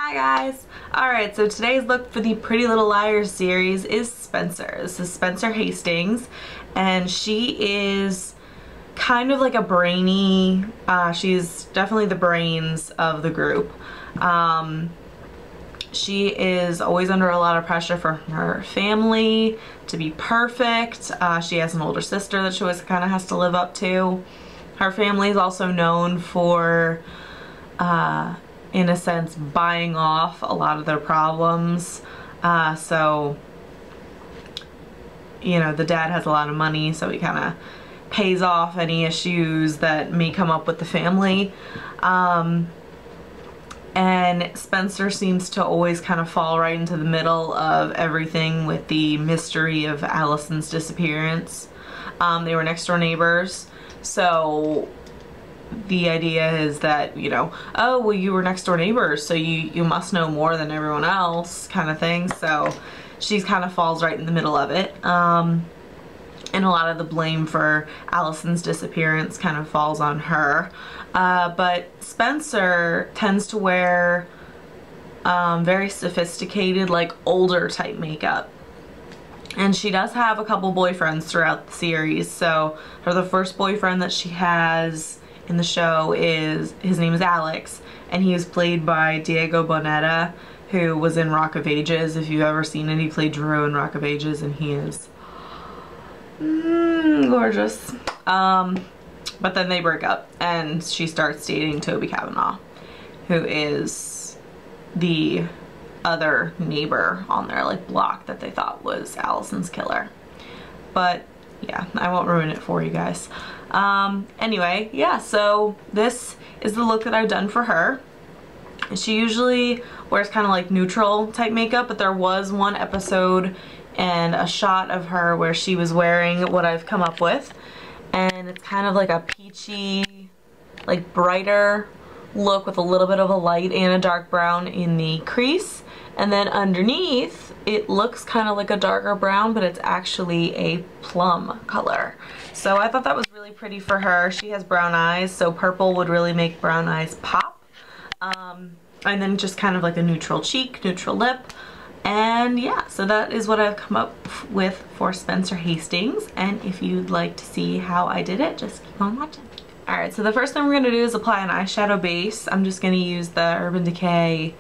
Hi guys! Alright, so today's look for the Pretty Little Liars series is Spencer. This is Spencer Hastings, and she is kind of like a brainy, she's definitely the brains of the group. She is always under a lot of pressure from her family to be perfect. She has an older sister that she always kind of has to live up to. Her family is also known for in a sense buying off a lot of their problems. So you know, the dad has a lot of money, so he kind of pays off any issues that may come up with the family. And Spencer seems to always kind of fall right into the middle of everything with the mystery of Allison's disappearance. They were next door neighbors, so the idea is that, you know, oh, well, you were next door neighbors, so you must know more than everyone else, kind of thing. So she kind of falls right in the middle of it. And a lot of the blame for Allison's disappearance kind of falls on her. But Spencer tends to wear very sophisticated, like older type makeup. And she does have a couple boyfriends throughout the series. So the first boyfriend that she has in the show his name is Alex, and he is played by Diego Boneta, who was in Rock of Ages. If you've ever seen it, he played Drew in Rock of Ages, and he is gorgeous. But then they break up and she starts dating Toby Cavanaugh, who is the other neighbor on their like block that they thought was Allison's killer. But yeah, I won't ruin it for you guys. Anyway, yeah, so this is the look that I've done for her. She usually wears kind of like neutral type makeup, but there was one episode and a shot of her where she was wearing what I've come up with, and it's kind of like a peachy, like brighter look with a little bit of a light and a dark brown in the crease, and then underneath it looks kind of like a darker brown, but it's actually a plum color. So I thought that was really pretty for her. She has brown eyes, so purple would really make brown eyes pop. And then just kind of like a neutral cheek, neutral lip. And yeah, so that is what I've come up with for Spencer Hastings. And if you'd like to see how I did it, just keep on watching. Alright, so the first thing we're going to do is apply an eyeshadow base. I'm just going to use the Urban Decay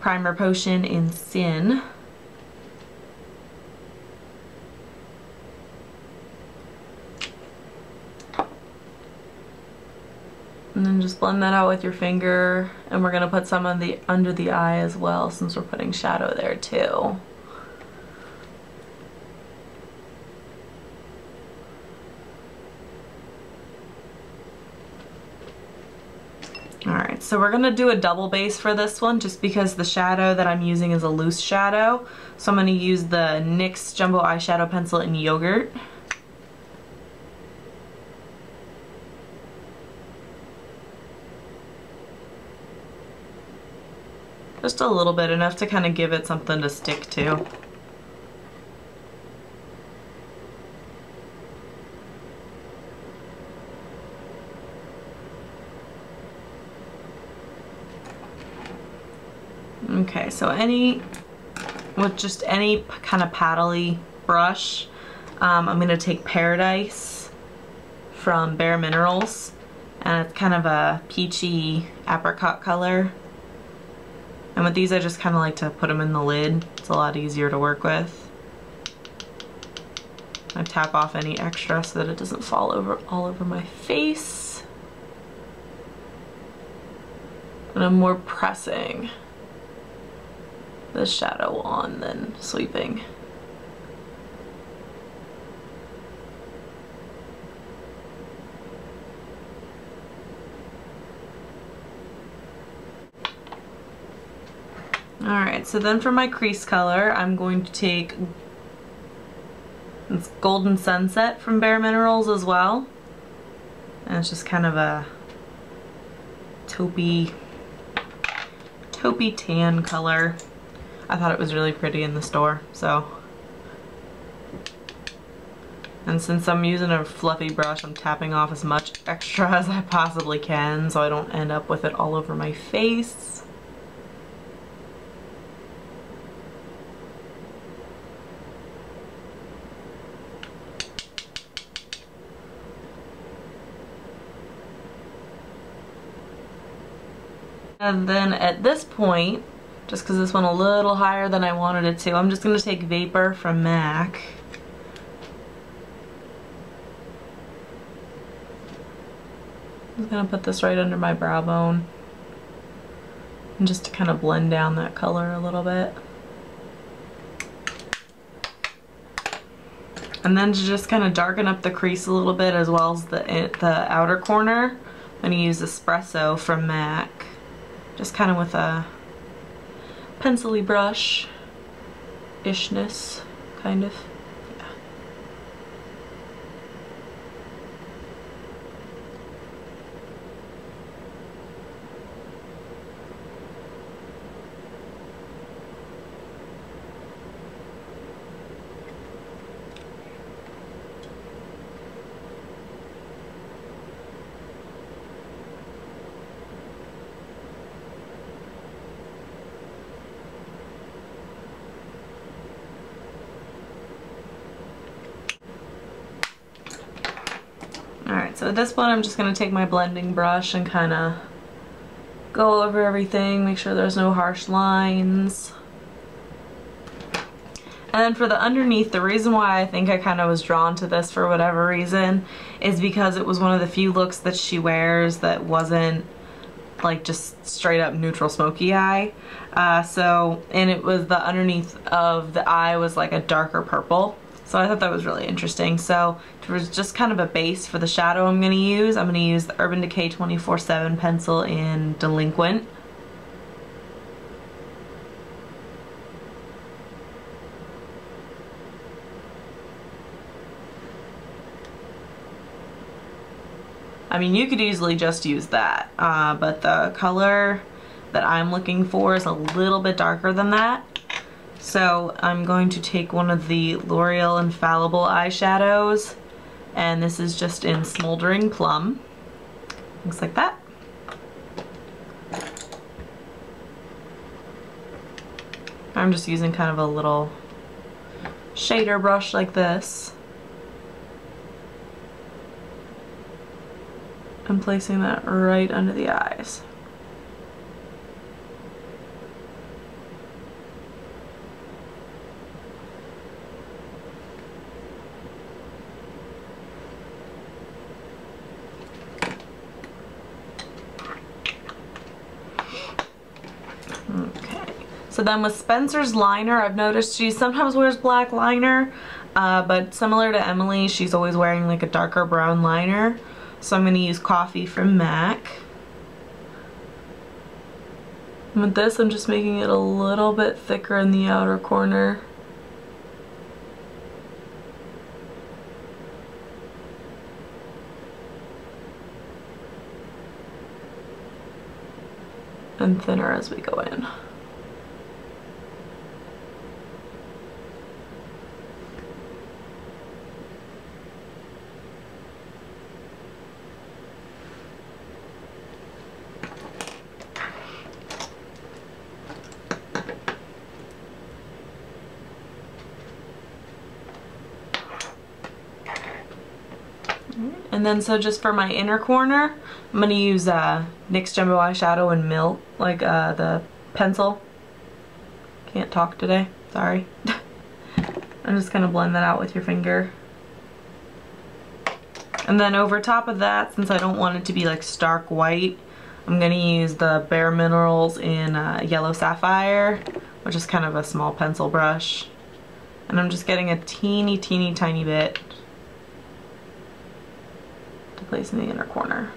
Primer Potion in Sin. And then just blend that out with your finger, and we're gonna put some of the under the eye as well, since we're putting shadow there too. Alright, so we're gonna do a double base for this one, just because the shadow that I'm using is a loose shadow. So I'm gonna use the NYX Jumbo Eyeshadow Pencil in Yogurt. Just a little bit, enough to kind of give it something to stick to. Okay, so with just any kind of paddly brush, I'm going to take Paradise from Bare Minerals, and it's kind of a peachy apricot color. And with these, I just kind of like to put them in the lid. It's a lot easier to work with. I tap off any extra so that it doesn't fall all over my face. And I'm more pressing the shadow on than sweeping. Alright, so then for my crease color, I'm going to take this Golden Sunset from Bare Minerals as well. And it's just kind of a taupey tan color. I thought it was really pretty in the store, so. And since I'm using a fluffy brush, I'm tapping off as much extra as I possibly can so I don't end up with it all over my face. And then at this point, just because this went a little higher than I wanted it to, I'm just going to take Vapor from MAC. I'm just going to put this right under my brow bone. And just to kind of blend down that color a little bit. And then to just kind of darken up the crease a little bit as well as the outer corner, I'm going to use Espresso from MAC. Just kind of with a pencil-y brush-ishness, kind of. Yeah. Alright, so at this point I'm just going to take my blending brush and kind of go over everything, make sure there's no harsh lines. And then for the underneath, the reason why I think I kind of was drawn to this for whatever reason is because it was one of the few looks that she wears that wasn't like just straight up neutral smoky eye. And it was the underneath of the eye was like a darker purple. So I thought that was really interesting. So for just kind of a base for the shadow I'm going to use the Urban Decay 24/7 pencil in Delinquent. I mean, you could easily just use that, but the color that I'm looking for is a little bit darker than that. So I'm going to take one of the L'Oreal Infallible eyeshadows, and this is just in Smoldering Plum. Looks like that. I'm just using kind of a little shader brush like this. I'm placing that right under the eyes. Okay, so then with Spencer's liner, I've noticed she sometimes wears black liner, but similar to Emily, she's always wearing like a darker brown liner. So I'm going to use Coffee from MAC. And with this, I'm just making it a little bit thicker in the outer corner. And thinner as we go in. And then so just for my inner corner, I'm going to use NYX Jumbo Eyeshadow in Milk, like the pencil. Can't talk today, sorry. I'm just going to blend that out with your finger. And then over top of that, since I don't want it to be like stark white, I'm going to use the Bare Minerals in Yellow Sapphire, which is kind of a small pencil brush. And I'm just getting a teeny tiny bit to place in the inner corner.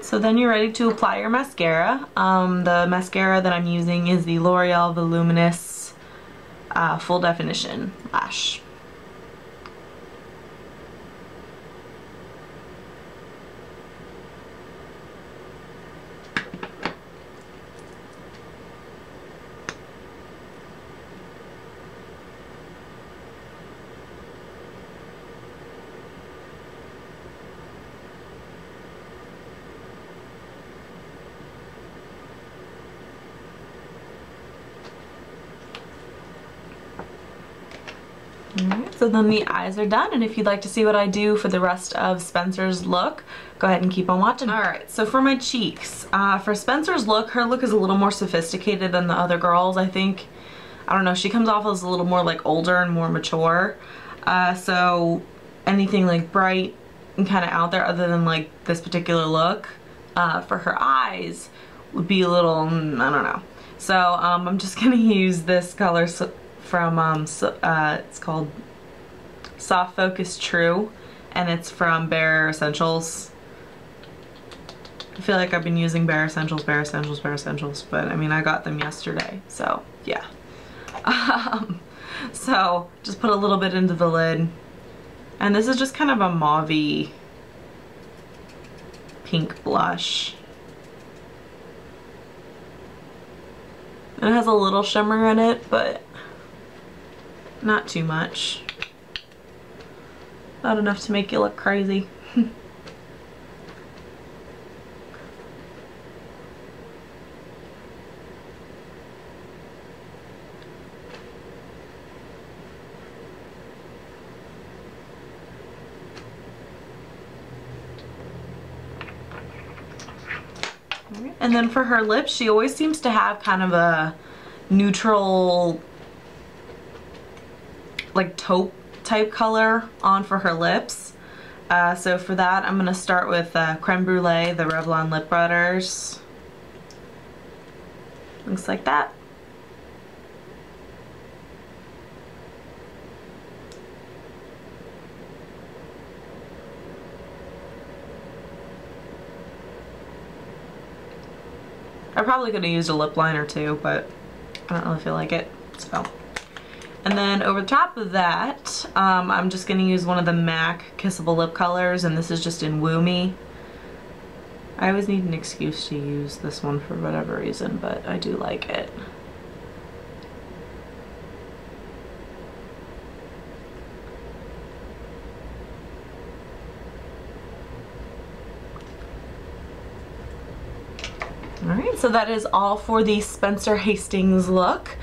So then you're ready to apply your mascara. The mascara that I'm using is the L'Oreal Voluminous Full Definition Lash. So then the eyes are done, and if you'd like to see what I do for the rest of Spencer's look, go ahead and keep on watching. Alright, so for my cheeks, for Spencer's look, her look is a little more sophisticated than the other girls, I think. I don't know, she comes off as a little more like older and more mature. So anything like bright and kind of out there other than like this particular look, for her eyes would be a little, I don't know. So I'm just gonna use this color from, it's called Soft Focus True, and it's from Bare Essentials. I feel like I've been using Bare Essentials, but I mean, I got them yesterday, so yeah. So just put a little bit into the lid, and this is just kind of a mauve-y pink blush. It has a little shimmer in it, but not too much. Not enough to make you look crazy. And then for her lips, she always seems to have kind of a neutral, like taupe type color on for her lips. So for that, I'm going to start with Creme Brulee, the Revlon Lip Butters. Looks like that. I probably could have used a lip liner too, but I don't really feel like it, so. And then over the top of that, I'm just going to use one of the MAC Kissable Lip Colors, and this is just in Woo Me. I always need an excuse to use this one for whatever reason, but I do like it. Alright, so that is all for the Spencer Hastings look,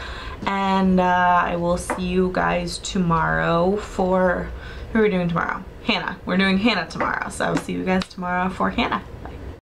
and I will see you guys tomorrow for, who are we doing tomorrow? Hannah. We're doing Hannah tomorrow, so I will see you guys tomorrow for Hannah.